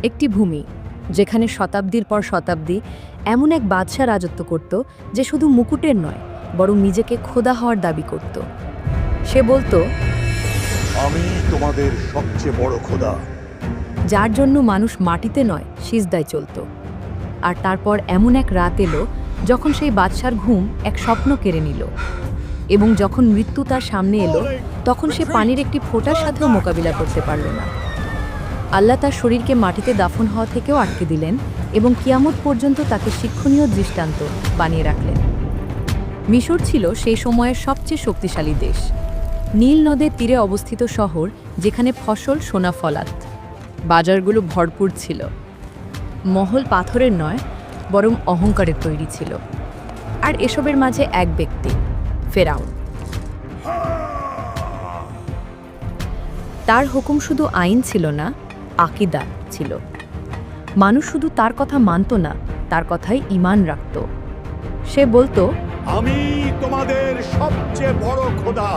একটি ভূমি যেখানে শতাব্দীর পর শতাব্দী এমন এক বাদশা রাজত্ব করত যে শুধু মুকুটের নয় বরং নিজেকে খোদা হওয়ার দাবি করত। সে বলতো, আমি তোমাদের সবচেয়ে বড় খোদা। যার জন্য মানুষ মাটিতে নয় সিজদায় চলত। আর তারপর এমন এক রাত এলো যখন সেই বাদশার ঘুম এক স্বপ্ন কেড়ে নিল, এবং যখন মৃত্যু তার সামনে এলো তখন সে পানির একটি ফোঁটার সাথেও মোকাবিলা করতে পারল না। আল্লাহ তার শরীরকে মাটিতে দাফন হওয়া থেকেও আটকে দিলেন এবং কিয়ামত পর্যন্ত তাকে শিক্ষণীয় দৃষ্টান্ত বানিয়ে রাখলেন। মিশর ছিল সেই সময়ের সবচেয়ে শক্তিশালী দেশ, নীল নদের তীরে অবস্থিত শহর যেখানে ফসল সোনা ফলাত, বাজারগুলো ভরপুর ছিল। মহল পাথরের নয় বরং অহংকারের তৈরি ছিল। আর এসবের মাঝে এক ব্যক্তি, ফেরাউন। তার হুকুম শুধু আইন ছিল না, আকিদা ছিল। মানুষ শুধু তার কথা মানত না, তার কথাই ঈমান রাখত। সে বলতো, আমি তোমাদের সবচেয়ে বড় খোদা।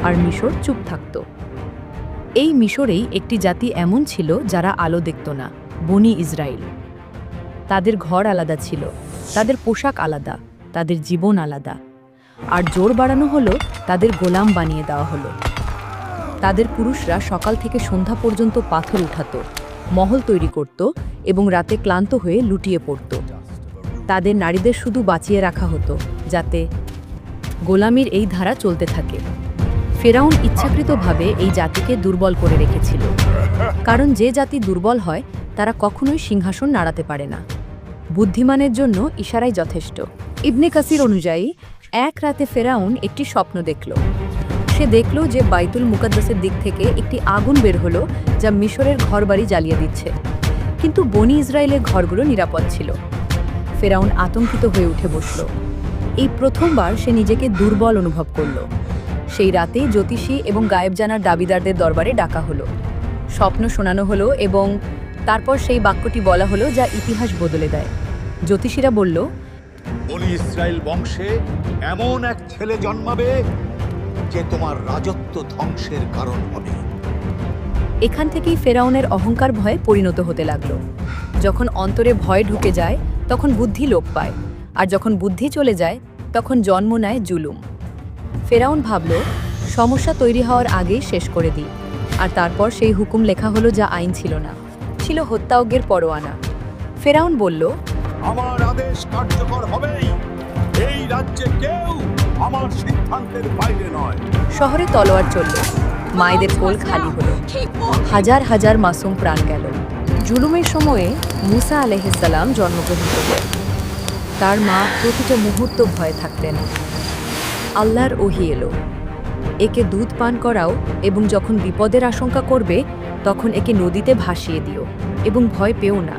আর মিশর চুপ থাকত। এই মিশরেই একটি জাতি এমন ছিল যারা আলো দেখত না, বনি ইসরায়েল। তাদের ঘর আলাদা ছিল, তাদের পোশাক আলাদা, তাদের জীবন আলাদা। আর জোর বাড়ানো হলো, তাদের গোলাম বানিয়ে দেওয়া হলো। তাদের পুরুষরা সকাল থেকে সন্ধ্যা পর্যন্ত পাথর উঠাতো, মহল তৈরি করত এবং রাতে ক্লান্ত হয়ে লুটিয়ে পড়ত। তাদের নারীদের শুধু বাঁচিয়ে রাখা হতো যাতে গোলামির এই ধারা চলতে থাকে। ফেরাউন ইচ্ছাকৃতভাবে এই জাতিকে দুর্বল করে রেখেছিল, কারণ যে জাতি দুর্বল হয় তারা কখনোই সিংহাসন নাড়াতে পারে না। বুদ্ধিমানের জন্য ইশারাই যথেষ্ট। ইবনে কাসির অনুযায়ী এক রাতে ফেরাউন একটি স্বপ্ন দেখল। সে দেখল যে বাইতুল মুকাদ্দাসের দিক থেকে একটি আগুন বের হলো যা মিশরের ঘরবাড়ি জ্বালিয়ে দিচ্ছে, কিন্তু বনি ইসরায়েলের ঘরগুলো নিরাপদ ছিল। ফেরাউন আতঙ্কিত হয়ে উঠে বসল। এই প্রথমবার সে নিজেকে দুর্বল অনুভব করল। সেই রাতেই জ্যোতিষী এবং গায়েব জানার দাবিদারদের দরবারে ডাকা হলো। স্বপ্ন শোনানো হলো এবং তারপর সেই বাক্যটি বলা হলো যা ইতিহাস বদলে দেয়। জ্যোতিষীরা বলল, বনি ইসরায়েল বংশে এমন এক ছেলে জন্মাবে যে তোমার রাজত্ব ধ্বংসের কারণ হবে। এখান থেকেই ফেরাউনের অহংকার ভয়ে পরিণত হতে লাগলো। যখন অন্তরে ভয় ঢুকে যায় তখন বুদ্ধি লোপ পায়, আর যখন বুদ্ধি চলে যায় তখন জন্ম নেয় জুলুম। ফেরাউন ভাবল, সমস্যা তৈরি হওয়ার আগেই শেষ করে দিই। আর তারপর সেই হুকুম লেখা হলো যা আইন ছিল না, ছিল হত্যাযজ্ঞের পরোয়ানা। ফেরাউন বলল, আমার আদেশ কার্যকর হবেই। এই রাজ্যে কেউ আমার সিদ্ধান্তের বাইরে নয়। শহরে তলোয়ার চলল, মায়েদের কোল খালি হলো, হাজার হাজার মাসুম প্রাণ গেল। জুলুমের সময়ে মুসা আলাইহিস সালাম জন্মগ্রহণ করলেন। তার মা প্রতিটা মুহূর্ত ভয়ে থাকতেন। আল্লাহর ওহী এলো, একে দুধ পান করাও এবং যখন বিপদের আশঙ্কা করবে তখন একে নদীতে ভাসিয়ে দিও এবং ভয় পেও না,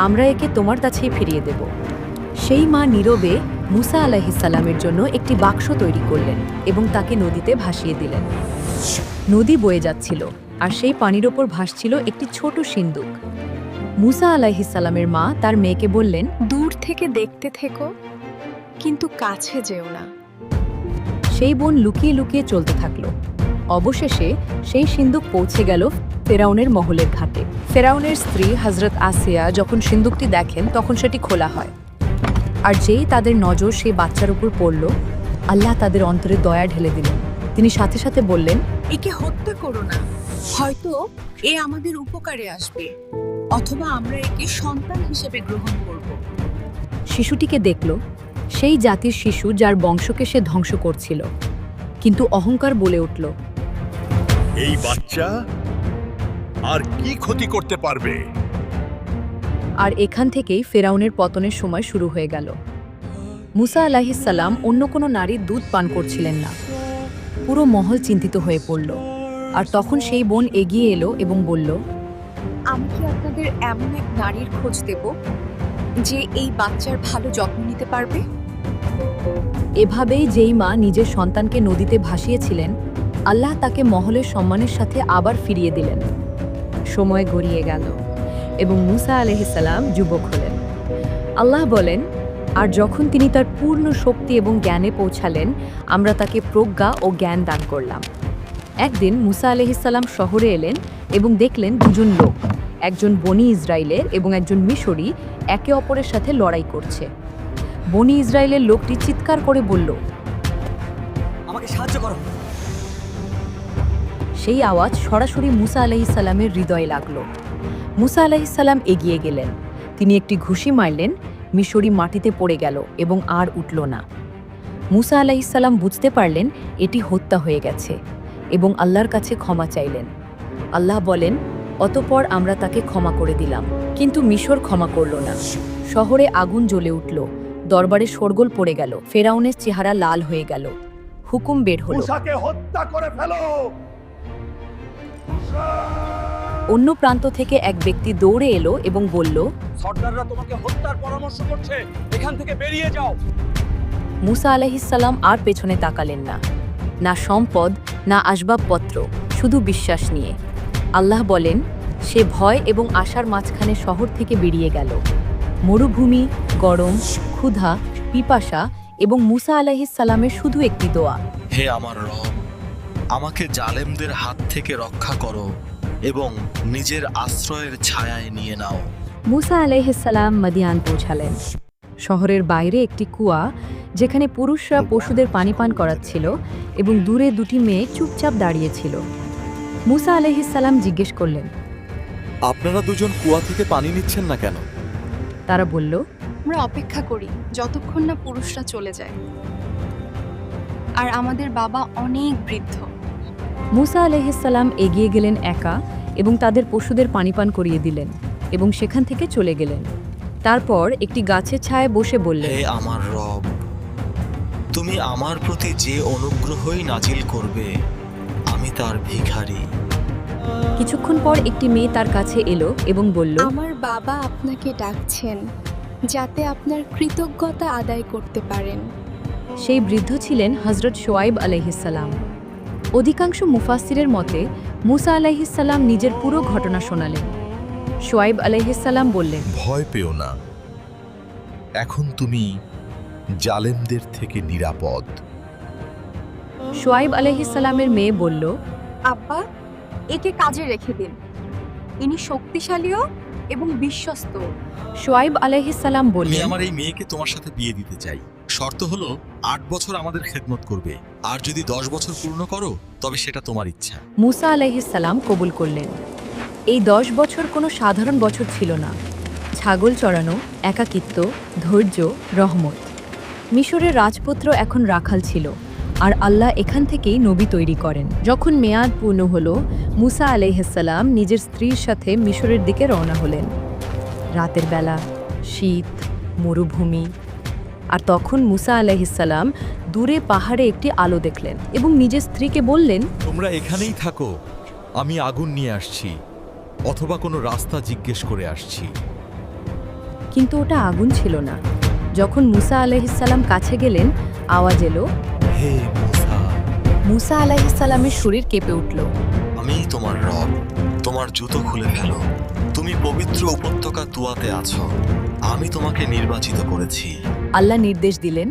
আমরা একে তোমার কাছেই ফিরিয়ে দেব। সেই মা নীরবে মুসা আলাইহিস সালামের জন্য একটি বাক্স তৈরি করলেন এবং তাকে নদীতে ভাসিয়ে দিলেন। নদী বয়ে যাচ্ছিল আর সেই পানির ওপর ভাসছিল একটি ছোট সিন্দুক। মুসা আলাইহিস সালামের মা তার মেয়েকে বললেন, দূর থেকে দেখতে থেকো, কিন্তু কাছে যেও না। সেই বোন লুকিয়ে লুকিয়ে চলতে থাকলো। অবশেষে সেই সিন্দুক পৌঁছে গেল ফেরাউনের মহলের ঘাটে। ফেরাউনের স্ত্রী হযরত আসিয়া যখন সিন্দুকটি দেখেন তখন সেটি খোলা হয়। আর যেই তাদের নজর সেই বাচ্চার উপর পড়ল, আল্লাহ তাদের অন্তরে দয়া ঢেলে দিলেন। তিনি সাথে সাথে বললেন, একে হত্যা করো না, হয়তো এ আমাদের উপকারে আসবে, অথবা আমরা একে সন্তান হিসেবে গ্রহণ করব। শিশুটিকে দেখল, সেই জাতির শিশু যার বংশকে সে ধ্বংস করছিল, কিন্তু অহংকার বলে উঠল, এই বাচ্চা আর কি ক্ষতি করতে পারবে? আর এখান থেকেই ফেরাউনের পতনের সময় শুরু হয়ে গেল। মুসা আলাইহিস সালাম অন্য কোনো নারীর দুধ পান করছিলেন না। পুরো মহল চিন্তিত হয়ে পড়ল। আর তখন সেই বোন এগিয়ে এলো এবং বলল, আমি কি আপনাদের এমন এক নারীর খোঁজ দেব যে এই বাচ্চার ভালো যত্ন নিতে পারবে? এভাবেই যেই মা নিজের সন্তানকে নদীতে ভাসিয়েছিলেন, আল্লাহ তাকে মহলের সম্মানের সাথে আবার ফিরিয়ে দিলেন। সময় গড়িয়ে গেল এবং মুসা আলাইহিস সালাম যুবক হলেন। আল্লাহ বলেন, আর যখন তিনি তার পূর্ণ শক্তি এবং জ্ঞানে পৌঁছালেন, আমরা তাকে প্রজ্ঞা ও জ্ঞান দান করলাম। একদিন মুসা আলাইহিস সালাম শহরে এলেন এবং দেখলেন দুজন লোক, একজন বনি ইসরায়েলের এবং একজন মিশরী একে অপরের সাথে লড়াই করছে। বনি ইসরায়েলের লোকটি চিৎকার করে বলল, আমাকে সাহায্য করো। সেই আওয়াজ সরাসরি মুসা আলাইহিসসালামের হৃদয়ে লাগলো। মুসা আলাইহিসসালাম এগিয়ে গেলেন। তিনি একটি ঘুষি মারলেন, মিশরী মাটিতে পড়ে গেল এবং আর উঠল না। মুসা আলাইহিসসালাম বুঝতে পারলেন এটি হত্যা হয়ে গেছে এবং আল্লাহর কাছে ক্ষমা চাইলেন। আল্লাহ বলেন, অতঃপর আমরা তাকে ক্ষমা করে দিলাম। কিন্তু মিশর ক্ষমা করল না। শহরে আগুন জ্বলে উঠল, দরবারে শোরগোল পড়ে গেল, ফেরাউনের চেহারা লাল হয়ে গেল। হুকুম বের হলো, মুসাকে হত্যা করে ফেলো। অন্য প্রান্ত থেকে এক ব্যক্তি দৌড়ে এলো এবং বলল, সর্দাররা তোমাকে হত্যার পরামর্শ করছে, এখান থেকে বেরিয়ে যাও। মুসা আলাইহিসসালাম আর পেছনে তাকালেন না, না সম্পদ না আসবাবপত্র, শুধু বিশ্বাস নিয়ে। আল্লাহ বলেন, সে ভয় এবং আশার মাঝখানে শহর থেকে বেরিয়ে গেল। মরুভূমি, গরম, ক্ষুধা, পিপাসা এবং মুসা আলাইহিসসালামের শুধু একটি দোয়া, হে আমার রব, আমাকে জালেমদের হাত থেকে রক্ষা করো এবং নিজের আশ্রয়ের ছায়ায় নিয়ে নাও। মুসা আলাইহিসসালাম মাদিয়ান পৌঁছালেন। শহরের বাইরে একটি কুয়া, যেখানে পুরুষরা পশুদের পানি পান করাচ্ছিল এবং দূরে দুটি মেয়ে চুপচাপ দাঁড়িয়েছিল। মুসা আলাইহিসসালাম জিজ্ঞেস করলেন, আপনারা দুজন কুয়া থেকে পানি নিচ্ছেন না কেন? তারা বলল, আমরা অপেক্ষা করি যতক্ষণ না পুরুষরা চলে যায়, আর আমাদের বাবা অনেক বৃদ্ধ। মুসা আলাইহিসসালাম এগিয়ে গেলেন একা এবং তাদের পশুদের পানি পান করিয়ে দিলেন এবং সেখান থেকে চলে গেলেন। তারপর একটি গাছের ছায়ায় বসে বললেন, হে আমার রব, তুমি আমার প্রতি যে অনুগ্রহই নাজিল করবে, আমি তার ভিখারি। কিছুক্ষণ পর একটি মেয়ে তার কাছে এলো এবং বলল, আমার বাবা আপনাকে ডাকছেন যাতে আপনার কৃতজ্ঞতা আদায় করতে পারেন। সেই বৃদ্ধ ছিলেন হযরত শোয়াইব আলাইহিসসালাম। অধিকাংশ মুফাসসিরের মতে মুসা আলাইহিসসালাম নিজের পুরো ঘটনা শোনালেন। শোয়াইব আলাইহিসসালাম বললেন, ভয় পেও না, এখন তুমি জালেমদের থেকে নিরাপদ। শোয়াইব আলাইহিসসালামের মেয়ে বলল, আব্বা, একে কাজে রেখে দিন। ইনি শক্তিশালীও এবং বিশ্বস্ত। শোয়াইব আলাইহিসসালাম আমি বললেন, আমার এই মেয়েকে তোমার সাথে বিয়ে দিতে চাই। শর্ত হলো 8 বছর আমাদের খেদমত করবে, আর যদি 10 বছর পূর্ণ করো তবে সেটা তোমার ইচ্ছা। মুসা আলাইহিসসালাম কবুল করলেন। এই 10 বছর কোনো সাধারণ বছর ছিল না। ছাগল চড়ানো, একাকিত্ব, ধৈর্য, রহমত। মিশরের রাজপুত্র এখন রাখাল ছিল, আর আল্লাহ এখান থেকেই নবী তৈরি করেন। যখন মেয়াদ পূর্ণ হলো, মুসা আলাইহিসসালাম নিজের স্ত্রীর সাথে মিশরের দিকে রওনা হলেন। রাতের বেলা, শীত, মরুভূমি। আর তখন মুসা আলাইহিসসালাম দূরে পাহাড়ে একটি আলো দেখলেন এবং নিজের স্ত্রীকে বললেন, তোমরা এখানেই থাকো, আমি আগুন নিয়ে আসছি, অথবা কোনো রাস্তা জিজ্ঞেস করে আসছি। কিন্তু ওটা আগুন ছিল না। যখন মুসা আলাইহিসসালাম কাছে গেলেন, আওয়াজ এলো, হে মুসা। মুসা আলাইহিসসালামের শরীর কেঁপে উঠল। আমি তোমার রব, তোমার জুতো খুলে ফেলো। তুমি পবিত্র উপত্যকা তুয়াতে আছো, আমি তোমাকে নির্বাচিত করেছি। আল্লাহ নির্দেশ দিলেন,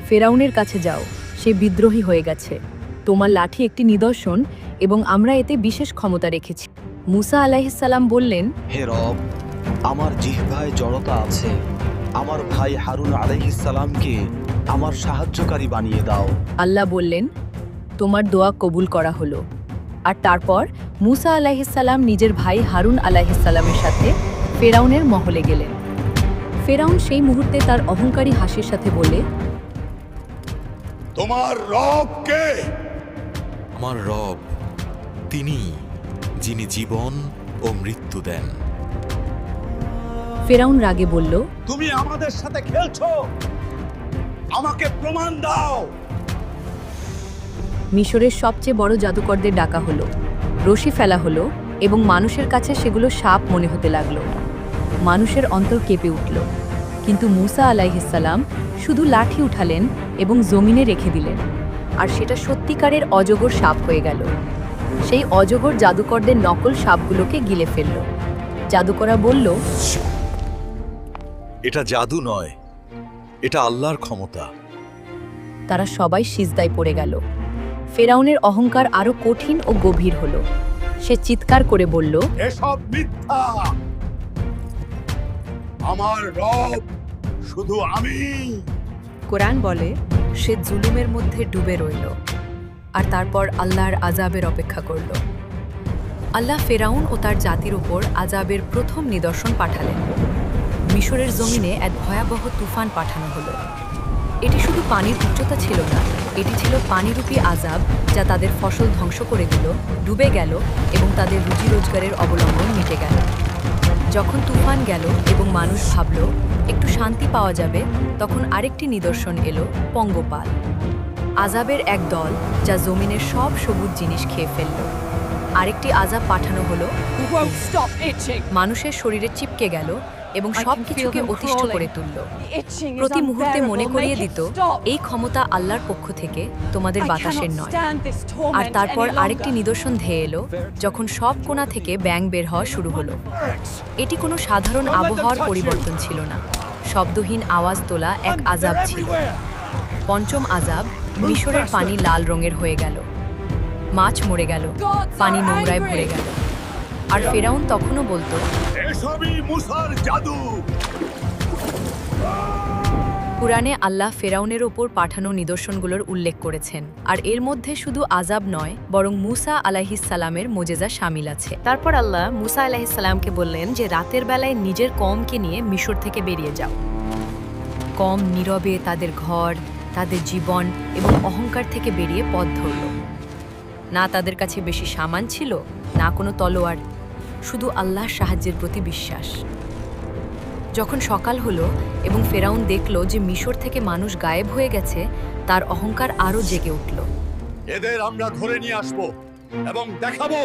ফেরাউনের কাছে যাও, সে বিদ্রোহী হয়ে গেছে। তোমার লাঠি একটি নিদর্শন এবং আমরা এতে বিশেষ ক্ষমতা রেখেছি। মুসা আলাইহিসসালাম বললেন, হে রব, আমার জিহ্বায় জড়তা আছে। আমার ভাই হারুন আলাইহিস সালামকে আমার সাহায্যকারী বানিয়ে দাও। আল্লাহ বললেন, তোমার দোয়া কবুল করা হলো। আর তারপর মুসা আলাইহিসসালাম নিজের ভাই হারুন আলাইহিসসালামের সাথে ফেরাউনের মহলে গেলেন। ফেরাউন সেই মুহূর্তে তার অহংকারী হাসির সাথে বলে, তোমার রব কে? আমার রব তিনি, যিনি জীবন ও মৃত্যু দেন। ফেরাউন রাগে বলল, তুমি আমাদের সাথে খেলছো? আমাকে প্রমাণ দাও। মিশরের সবচেয়ে বড় জাদুকরদের ডাকা হলো, রশি ফেলা হলো এবং মানুষের কাছে সেগুলো সাপ মনে হতে লাগলো। মানুষের অন্তর কেঁপে উঠল। কিন্তু মুসা আলাইহিসসালাম শুধু লাঠি উঠালেন এবং জমিনে রেখে দিলেন, আর সেটা সত্যিকারের অজগর সাপ হয়ে গেল। সেই অজগর জাদুকরদের নকল সাপগুলোকে গিলে ফেলল। জাদুকররা বলল, এটা জাদু নয়, এটা আল্লাহর ক্ষমতা। তারা সবাই সিজদায় পড়ে গেল। ফেরাউনের অহংকার আরো কঠিন ও গভীর হলো। সে চিৎকার করে বলল, এসব মিথ্যা। আমার রব শুধু আমি। কোরআন বলে সে জুলুমের মধ্যে ডুবে রইল আর তারপর আল্লাহর আযাবের অপেক্ষা করল। আল্লাহ ফেরাউন ও তার জাতির উপর আযাবের প্রথম নিদর্শন পাঠালেন। মিশরের জমিনে এক ভয়াবহ তুফান পাঠানো হলো। এটি শুধু পানির উচ্চতা ছিল না, এটি ছিল পানিরূপী আযাব, যা তাদের ফসল ধ্বংস করে দিল, ডুবে গেল এবং তাদের রুজি রোজগারের অবলম্বন মিটে গেল। যখন তুফান গেল এবং মানুষ ভাবল একটু শান্তি পাওয়া যাবে, তখন আরেকটি নিদর্শন এলো, পঙ্গপাল, আযাবের এক দল যা জমিনের সব সবুজ জিনিস খেয়ে ফেলল। আরেকটি আযাব পাঠানো হলো, মানুষের শরীরে চিপকে গেল এবং সবকিছুকে অতিষ্ঠ করে তুলল। প্রতি মুহূর্তে মনে করিয়ে দিত, এই ক্ষমতা আল্লাহর পক্ষ থেকে, তোমাদের বাতাসের নয়। আর তারপর আরেকটি নিদর্শন ধেয়ে এলো, যখন সব কোণা থেকে ব্যাঙ বের হওয়া শুরু হলো। এটি কোনো সাধারণ আবহাওয়ার পরিবর্তন ছিল না, শব্দহীন আওয়াজ তোলা এক আযাব ছিল। পঞ্চম আযাব, মিশরের পানি লাল রঙের হয়ে গেল, মাছ মরে গেল, পানি নোংরায় ভরে গেল। আর ফেরাউন তখনও বলতো, এসবই মুসার জাদু। কুরআনে আল্লাহ ফেরাউনের ওপর পাঠানো নিদর্শনগুলোর উল্লেখ করেছেন, আর এর মধ্যে শুধু আযাব নয়, বরং মুসা আলাইহিস সালামের মোজেজা শামিল আছে। তারপর আল্লাহ মুসা আলাইহিস সালামকে বললেন যে রাতের বেলায় নিজের কওমকে নিয়ে মিশর থেকে বেরিয়ে যাও। কওম নীরবে তাদের ঘর, তাদের জীবন এবং অহংকার থেকে বেরিয়ে পথ ধরল। না তাদের কাছে বেশি সামান ছিল, না কোনো তলোয়ার, শুধু আল্লাহর সাহায্যের প্রতি বিশ্বাস। যখন সকাল হলো এবং ফেরাউন দেখল যে মিশর থেকে মানুষ গায়েব হয়ে গেছে, তার অহংকার আরও জেগে উঠল। এদের আমরা ধরে নিয়ে আসব এবং দেখাবো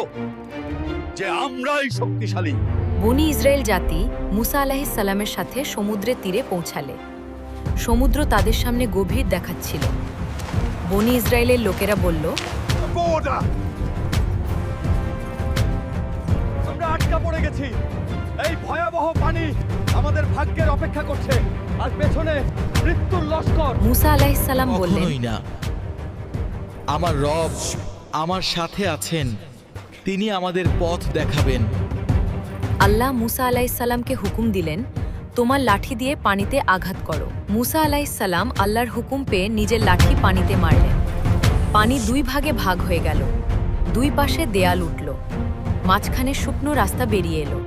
যে আমরাই শক্তিশালী। বনি ইসরায়েল জাতি মুসা আলাইহিস সালামের সাথে সমুদ্রের তীরে পৌঁছালে। সমুদ্র তাদের সামনে গভীর দেখাচ্ছিল। বনি ইসরায়েলের লোকেরা বলল, আমরা আটকা পড়ে গেছি। এই ভয়াবহ পানি আমাদের ভাগ্যের অপেক্ষা করছে, আর পেছনে মৃত্যুর লস্কর। মুসা আলাইহিস সালাম বললেন, কখনোই না। আমার রব আমার সাথে আছেন, তিনি আমাদের পথ দেখাবেন। আল্লাহ মুসা আলাইহিস সালামকে হুকুম দিলেন, তোমার লাঠি দিয়ে পানিতে আঘাত করো। মুসা আলাইহিস সালাম আল্লাহর হুকুম পেয়ে নিজের লাঠি পানিতে মারলেন। পানি দুই ভাগে ভাগ হয়ে গেল, দুই পাশে দেয়াল উঠল, মাঝখানে শুকনো রাস্তা বেরিয়ে এলো।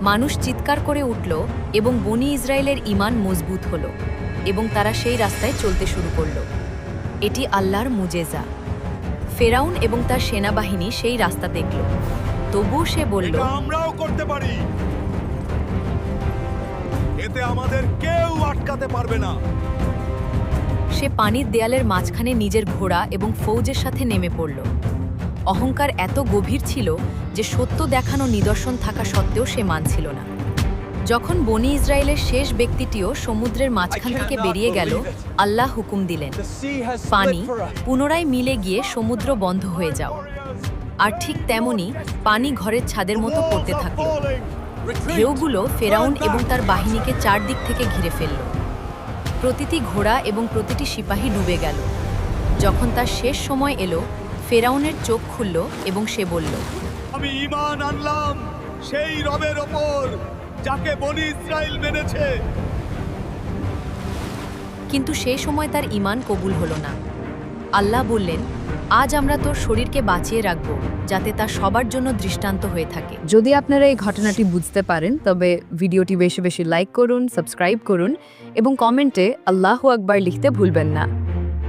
মানুষ চিৎকার করে উঠল এবং বনি ইসরায়েলের ঈমান মজবুত হলো এবং তারা সেই রাস্তায় চলতে শুরু করল। এটি আল্লাহর মুজেজা। ফেরাউন এবং তার সেনাবাহিনী সেই রাস্তা দেখল, তবুও সে বলল, এটা আমরাও করতে পারি, এতে আমাদের কেউ আটকাতে পারবে না। সে পানির দেয়ালের মাঝখানে নিজের ঘোড়া এবং ফৌজের সাথে নেমে পড়ল। অহংকার এত গভীর ছিল যে সত্য দেখানো নিদর্শন থাকা সত্ত্বেও সে মানছিল না। যখন বনি ইসরায়েলের শেষ ব্যক্তিটিও সমুদ্রের মাঝখান থেকে বেরিয়ে গেল, আল্লাহ হুকুম দিলেন, পানি পুনরায় মিলে গিয়ে সমুদ্র বন্ধ হয়ে যাও। আর ঠিক তেমনি পানি ঘরের ছাদের মতো পড়তে থাকল। ঢেউগুলো ফেরাউন এবং তার বাহিনীকে চারদিক থেকে ঘিরে ফেলল। প্রতিটি ঘোড়া এবং প্রতিটি সিপাহী ডুবে গেল। যখন তার শেষ সময় এলো, ফেরাউনের চোখ খুলল এবং সে বলল, আমি ঈমান আনলাম সেই রবের ওপর যাকে বনি ইসরাইল মেনেছে। কিন্তু সেই সময় তার ঈমান কবুল হলো না। আল্লাহ বললেন, আজ আমরা তোর শরীরকে বাঁচিয়ে রাখব, যাতে তা সবার জন্য দৃষ্টান্ত হয়ে থাকে। যদি আপনারা এই ঘটনাটি বুঝতে পারেন, তবে ভিডিওটি বেশি বেশি লাইক করুন, সাবস্ক্রাইব করুন এবং কমেন্টে আল্লাহু আকবার লিখতে ভুলবেন না।